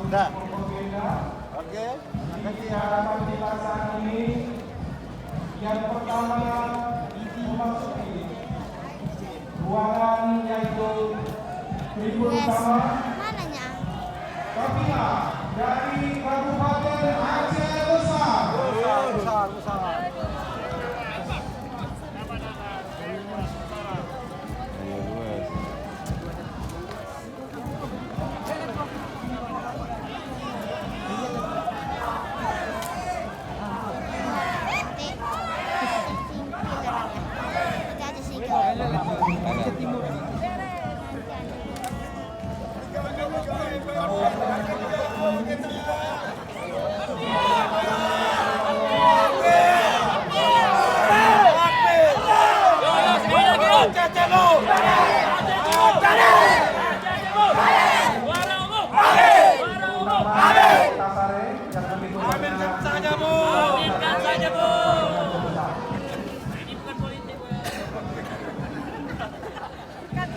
Udah. Oke. Nanti harapan kita saat ini yang pertama memasuki ruangan yaitu tribun utama. Mananya? Kapila dari Kabupaten Aceh Besar. Besar.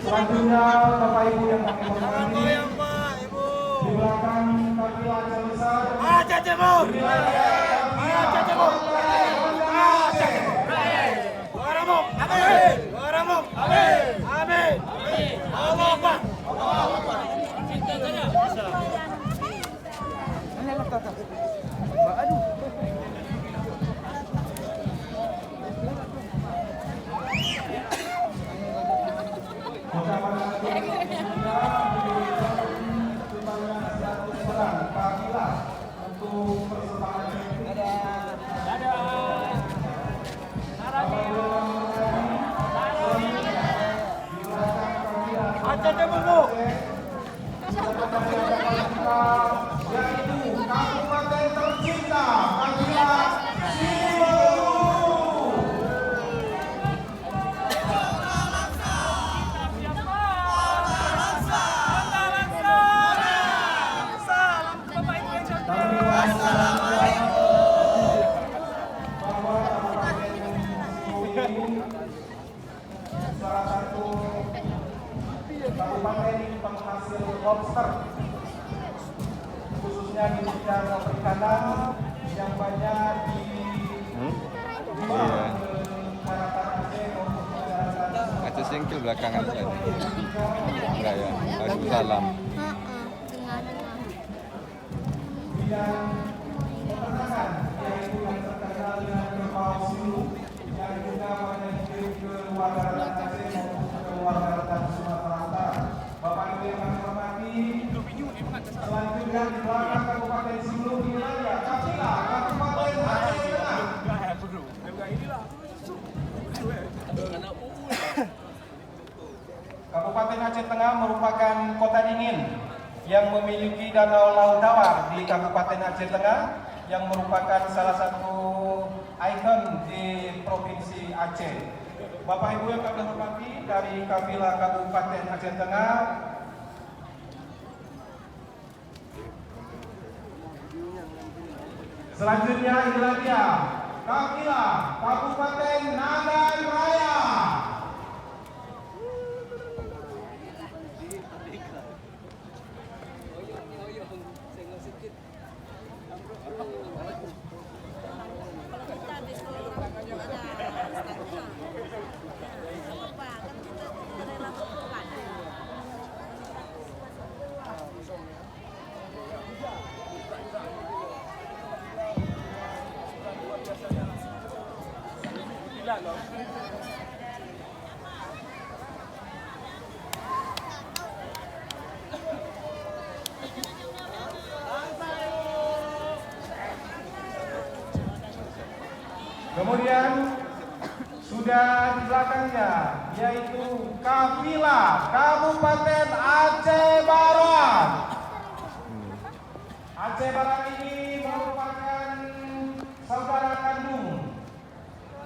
Selanjutnya Bapak Ibu yang kami hormati, di belakang Kapila Aceh Besar, yaitu Kabupaten Tercinta Kapila salah satu kabupaten penghasil lobster, khususnya di bidang perikanan yang banyak di Aceh Singkil belakangan saja. Enggak ya, Waalaikumsalam. bidang peternakan, yaitu yang terkenal dengan kerbau silu yang juga banyak dikirim ke luar daratan Aceh maupun ke luar daratan Sumatera Utara. Bapak Ibu yang kami hormati, selanjutnya di belakang Kabupaten Silu ini ya Kapila Kabupaten Aceh Tengah. Kabupaten Aceh Tengah merupakan kota dingin yang memiliki danau Laut Tawar di Kabupaten Aceh Tengah yang merupakan salah satu ikon di Provinsi Aceh. Bapak Ibu yang kami hormati, dari Kapila Kabupaten Aceh Tengah Selanjutnya inilah dia kafilah Kabupaten Nagan Raya. Kemudian sudah di belakangnya yaitu kafilah Kabupaten Aceh Barat. Aceh Barat ini merupakan saudara kandung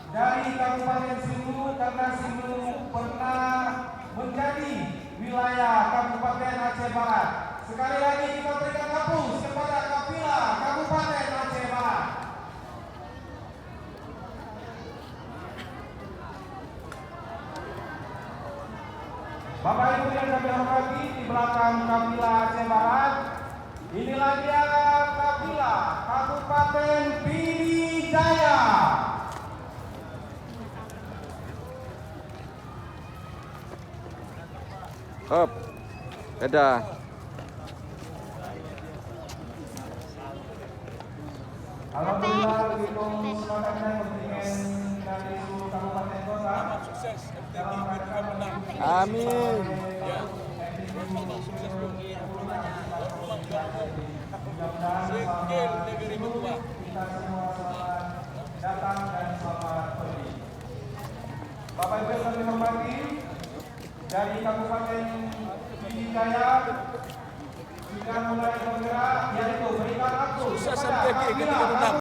dari Kabupaten Silu karena Silu pernah menjadi wilayah Kabupaten Aceh Barat. Sekali lagi kita berikan aplaus kepada kafilah Kabupaten Aceh Barat. Bapak Ibu yang kami hormati, di belakang kafilah Aceh Barat, inilah dia kafilah Kabupaten Pidijaya. Hop, dadah. Alhamdulillah begitu semangatnya kontingen dari seluruh kabupaten kota. Amin. Kita semua selamat datang dan selamat pergi. Bapak Ibu yang kami hormati, dari Kabupaten Pidijaya sudah mulai bergerak, yaitu berikan aplaus kepada kafilah